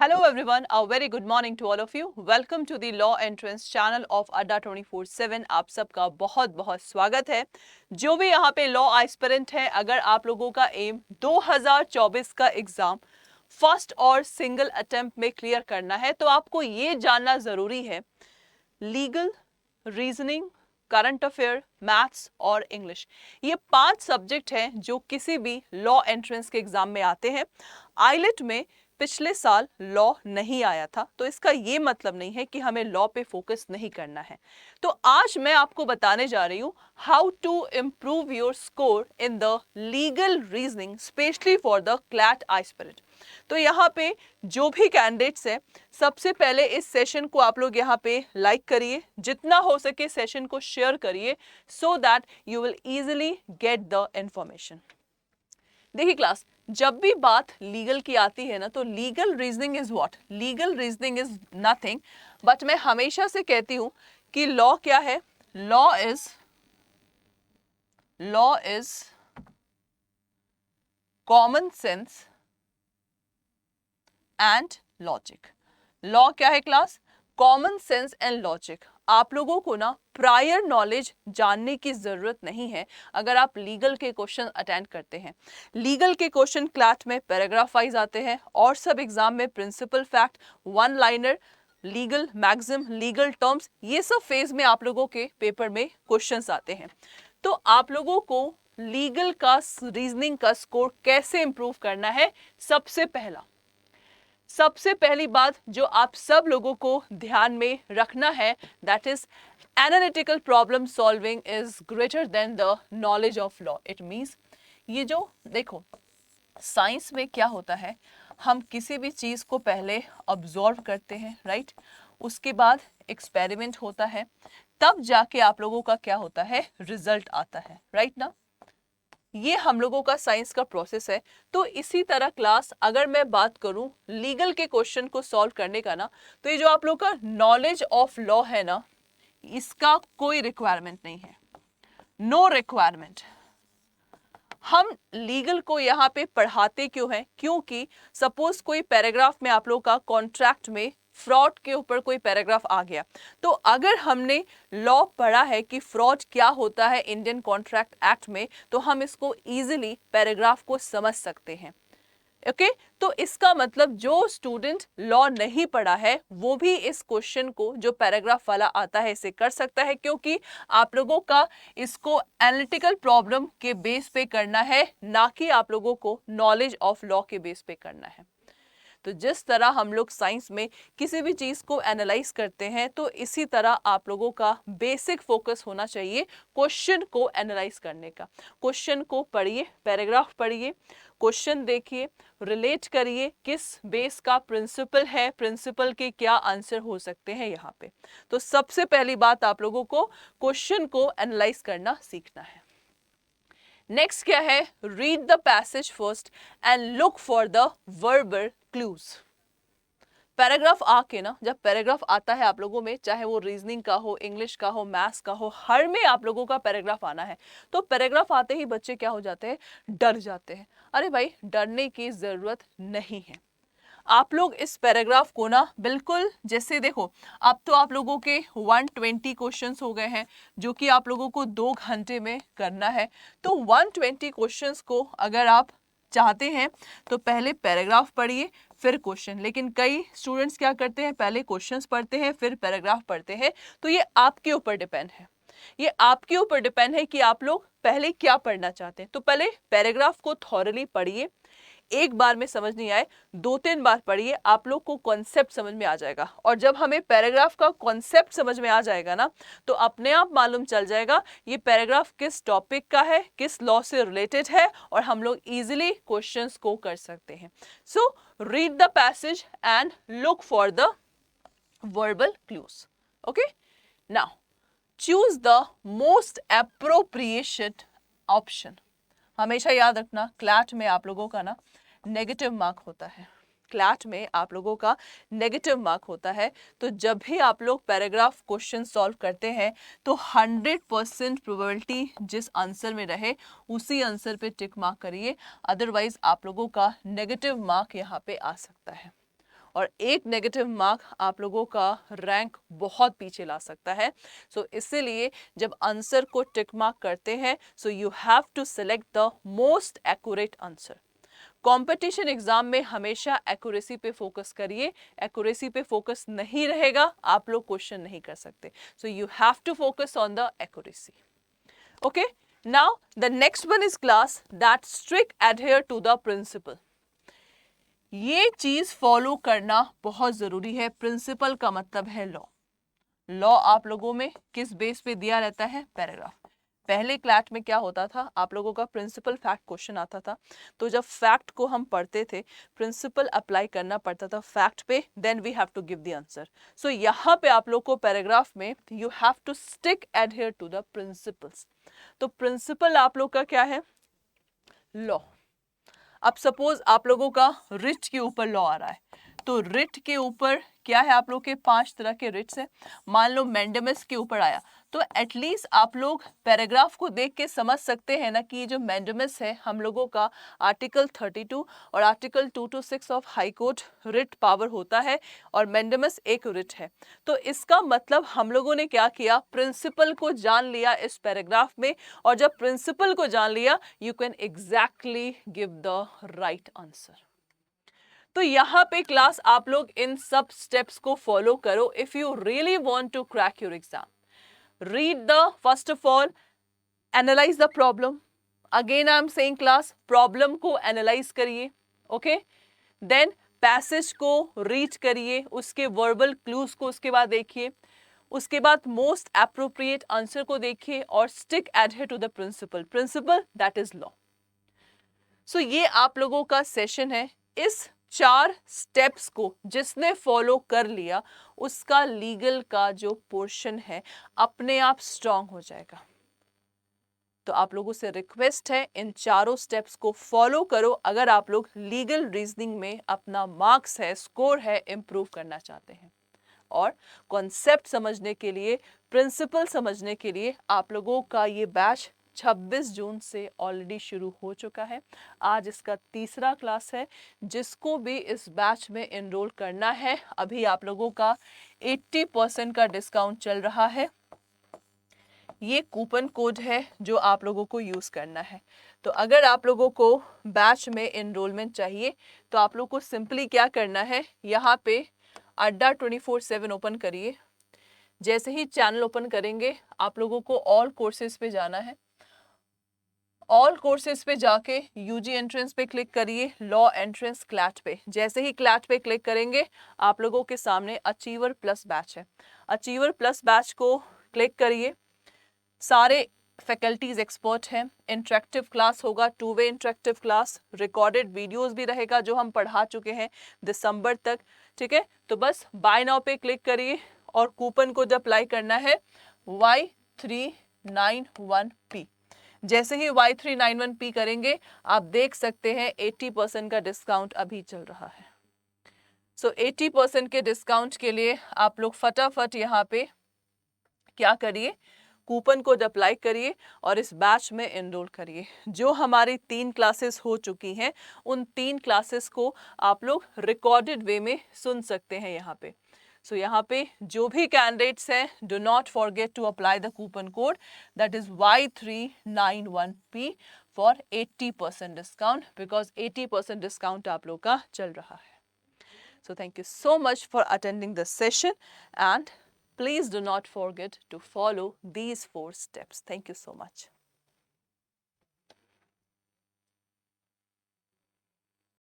Hello everyone, a very good morning to all of you. Welcome to the Law Entrance channel of Adda 24/7. आप सबका बहुत बहुत स्वागत है. जो भी यहाँ पे लॉ एस्पिरेंट है, अगर आप लोगों का एम 2024 का एग्जाम फर्स्ट और सिंगल अटेम्प्ट में क्लियर करना है तो आपको ये जानना जरूरी है legal, reasoning, current affair, maths और इंग्लिश. ये 5 सब्जेक्ट हैं जो किसी भी लॉ एंट्रेंस के एग्जाम में आते हैं. आईलेट में पिछले साल लॉ नहीं आया था तो इसका ये मतलब नहीं है कि हमें लॉ पे फोकस नहीं करना है. तो आज मैं आपको बताने जा रही हूँ how to improve your score in the legal reasoning specially for the CLAT aspirant. तो यहाँ पे जो भी कैंडिडेट्स है सबसे पहले इस सेशन को आप लोग यहाँ पे लाइक करिए, जितना हो सके सेशन को शेयर करिए so that you will easily get the information. देखिए क्लास, जब भी बात लीगल की आती है ना तो legal reasoning is what? Legal reasoning is nothing but मैं हमेशा से कहती हूं कि लॉ क्या है? Law is common sense and logic. Law क्या है class? Common sense and logic. आप लोगों को ना प्रायर नॉलेज जानने की जरूरत नहीं है अगर आप लीगल के क्वेश्चन अटेंड करते हैं. लीगल के क्वेश्चन क्लैट में पैराग्राफ वाइज आते हैं और सब एग्जाम में principle fact, one liner, legal maxim, legal terms, ये सब फेज में आप लोगों के पेपर में क्वेश्चंस आते हैं. तो आप लोगों को लीगल का रीजनिंग का स्कोर कैसे इंप्रूव करना है? सबसे पहली बात जो आप सब लोगों को ध्यान में रखना है that is analytical problem solving is greater than the knowledge of law. It means ये जो देखो साइंस में क्या होता है, हम किसी भी चीज को पहले ऑब्जर्व करते हैं, राइट? उसके बाद एक्सपेरिमेंट होता है, तब जाके आप लोगों का क्या होता है, रिजल्ट आता है, राइट ना? ये हम लोगों का साइंस का प्रोसेस है. तो इसी तरह क्लास अगर मैं बात करूं लीगल के क्वेश्चन को सॉल्व करने का ना, तो ये जो आप लोग का नॉलेज ऑफ लॉ है ना, इसका कोई रिक्वायरमेंट नहीं है, नो रिक्वायरमेंट. हम लीगल को यहाँ पे पढ़ाते क्यों हैं? क्योंकि सपोज कोई पैराग्राफ में आप लोग का कॉन्ट्रैक्ट में फ्रॉड के ऊपर कोई पैराग्राफ आ गया, तो अगर हमने लॉ पढ़ा है कि फ्रॉड क्या होता है इंडियन कॉन्ट्रैक्ट एक्ट में, तो हम इसको इजीली पैराग्राफ को समझ सकते हैं. ओके तो इसका मतलब जो स्टूडेंट लॉ नहीं पढ़ा है वो भी इस क्वेश्चन को जो पैराग्राफ वाला आता है इसे कर सकता है, क्योंकि आप लोगों का इसको एनालिटिकल प्रॉब्लम के बेस पे करना है, ना कि आप लोगों को नॉलेज ऑफ लॉ के बेस पे करना है. तो जिस तरह हम लोग साइंस में किसी भी चीज को एनालाइज करते हैं, तो इसी तरह आप लोगों का बेसिक फोकस होना चाहिए क्वेश्चन को एनालाइज करने का. क्वेश्चन को पढ़िए, पैराग्राफ पढ़िए, क्वेश्चन देखिए, रिलेट करिए किस बेस का प्रिंसिपल है, प्रिंसिपल के क्या आंसर हो सकते हैं यहाँ पे. तो सबसे पहली बात आप लोगों को क्वेश्चन को एनालाइज करना सीखना है. नेक्स्ट क्या है? Read the passage first and look for the verbal clues. Paragraph आके ना, जब पैराग्राफ आता है आप लोगों में, चाहे वो रीजनिंग का हो, इंग्लिश का हो, मैथ्स का हो, हर में आप लोगों का पैराग्राफ आना है. तो पैराग्राफ आते ही बच्चे क्या हो जाते हैं? डर जाते हैं. अरे भाई, डरने की जरूरत नहीं है. आप लोग इस पैराग्राफ को ना बिल्कुल, जैसे देखो अब तो आप लोगों के 120 क्वेश्चंस हो गए हैं जो कि आप लोगों को 2 घंटे में करना है. तो 120 क्वेश्चंस को अगर आप चाहते हैं तो पहले पैराग्राफ पढ़िए फिर क्वेश्चन. लेकिन कई स्टूडेंट्स क्या करते हैं, पहले क्वेश्चंस पढ़ते हैं फिर पैराग्राफ पढ़ते हैं. तो ये आपके ऊपर डिपेंड है, ये आपके ऊपर डिपेंड है कि आप लोग पहले क्या पढ़ना चाहते हैं. तो पहले पैराग्राफ को थॉरली पढ़िए, एक बार में समझ नहीं आए 2-3 बार पढ़िए, आप लोग को कॉन्सेप्ट समझ में आ जाएगा. और जब हमें पैराग्राफ का कॉन्सेप्ट समझ में आ जाएगा ना, तो अपने आप मालूम चल जाएगा ये पैराग्राफ किस टॉपिक का है, किस लॉ से रिलेटेड है, और हम लोग इजीली क्वेश्चंस को कर सकते हैं. So read the passage and look for the verbal clues. Okay, now choose the most appropriate option. हमेशा याद रखना क्लैट में आप लोगों का ना नेगेटिव मार्क होता है, क्लैट में आप लोगों का नेगेटिव मार्क होता है. तो जब भी आप लोग पैराग्राफ क्वेश्चन सॉल्व करते हैं तो 100% प्रोबेबिलिटी जिस आंसर में रहे उसी आंसर पे टिक मार्क करिए, अदरवाइज आप लोगों का नेगेटिव मार्क यहाँ पे आ सकता है. और एक नेगेटिव मार्क आप लोगों का रैंक बहुत पीछे ला सकता है। सो इसीलिए जब आंसर को टिक मार्क करते हैं, so you have to select the most accurate answer. Competition exam में हमेशा एक्यूरेसी पे फोकस करिए, एक्यूरेसी पे फोकस नहीं रहेगा आप लोग क्वेश्चन नहीं कर सकते। So you have to focus on the accuracy. Okay, now the next one is class that strict adhere to the principle. ये चीज फॉलो करना बहुत जरूरी है। प्रिंसिपल का मतलब है लॉ। लॉ आप लोगों में किस बेस पे दिया रहता है? पैराग्राफ। पहले क्लैट में क्या होता था, आप लोगों का प्रिंसिपल फैक्ट क्वेश्चन आता था, तो जब फैक्ट को हम पढ़ते थे प्रिंसिपल अप्लाई करना पड़ता था फैक्ट पे, then we have to give the answer. So यहाँ पे आप लोग को पैराग्राफ में you have to stick adhere to the principles. तो प्रिंसिपल आप लोग का क्या है? लॉ। अब सपोज आप लोगों का रिट के ऊपर लॉ आ रहा है, तो रिट के ऊपर क्या है? आप लोग के 5 तरह के रिट्स हैं। मान लो मैंडेमस के ऊपर आया, तो एटलीस्ट आप लोग पैराग्राफ को देख के समझ सकते हैं ना कि ये जो मैंडेमस है हम लोगों का आर्टिकल 32 और article 226 of high court writ power होता है, और मैंडेमस एक रिट है। तो इसका मतलब हम लोगों ने क्या किया? प्रिंसिपल को जान लिया इस पैराग्राफ में, और जब प्रिंसिपल को जान लिया you can exactly give the right answer. तो यहाँ पे क्लास आप लोग इन सब स्टेप्स को फॉलो करो if you really want to crack your exam. Read the first of all analyse the problem. Again I am saying class, problem को analyse करिए। ओके, देन पैसेज को रीड करिए, उसके वर्बल क्लूज को उसके बाद देखिए, उसके बाद मोस्ट एप्रोप्रिएट आंसर को देखिए, और stick adhere to the principle. Principle that is law. So ये आप लोगों का सेशन है। इस 4 स्टेप्स को जिसने फॉलो कर लिया उसका लीगल का जो पोर्शन है अपने आप स्ट्रांग हो जाएगा। तो आप लोगों से रिक्वेस्ट है इन चारों स्टेप्स को फॉलो करो अगर आप लोग लीगल रीजनिंग में अपना मार्क्स है, स्कोर है, इंप्रूव करना चाहते हैं। और कॉन्सेप्ट समझने के लिए, प्रिंसिपल समझने के लिए आप लोगों का ये बैच 26 जून से ऑलरेडी शुरू हो चुका है। आज इसका तीसरा क्लास है। जिसको भी इस बैच में एनरोल करना है, अभी आप लोगों का 80% का डिस्काउंट चल रहा है। ये कूपन कोड है जो आप लोगों को यूज़ करना है। तो अगर आप लोगों को बैच में एनरोलमेंट चाहिए तो आप लोग को सिंपली क्या करना है, यहाँ पे अड्डा 24/7 ओपन करिए। जैसे ही चैनल ओपन करेंगे आप लोगों को ऑल कोर्सेज पे जाना है। ऑल कोर्सेज पे जाके यूजी एंट्रेंस पे क्लिक करिए, लॉ एंट्रेंस क्लैट पे। जैसे ही क्लैट पे क्लिक करेंगे आप लोगों के सामने अचीवर प्लस बैच है। अचीवर प्लस बैच को क्लिक करिए। सारे फैकल्टीज एक्सपर्ट हैं। इंटरेक्टिव क्लास होगा, 2 वे इंटरेक्टिव क्लास, रिकॉर्डेड वीडियोस भी रहेगा जो हम पढ़ा चुके हैं दिसंबर तक। ठीक है, तो बस बाय नाउ पे क्लिक करिए और कूपन कोड अप्लाई करना है Y391P। जैसे ही Y391P करेंगे आप देख सकते हैं 80% का डिस्काउंट अभी चल रहा है। सो 80% के डिस्काउंट के लिए आप लोग फटाफट यहाँ पे क्या करिए, कूपन कोड अप्लाई करिए और इस बैच में एनरोल करिए। जो हमारी 3 क्लासेस हो चुकी हैं उन 3 क्लासेस को आप लोग रिकॉर्डेड वे में सुन सकते हैं यहाँ पे। सो यहाँ पे जो भी कैंडिडेट्स हैं, do not forget to apply the coupon code that is Y391P for 80% discount, because 80% discount आप लोग का चल रहा है। So thank you so much for attending this session, and please do not forget to follow these 4 steps. Thank you so much.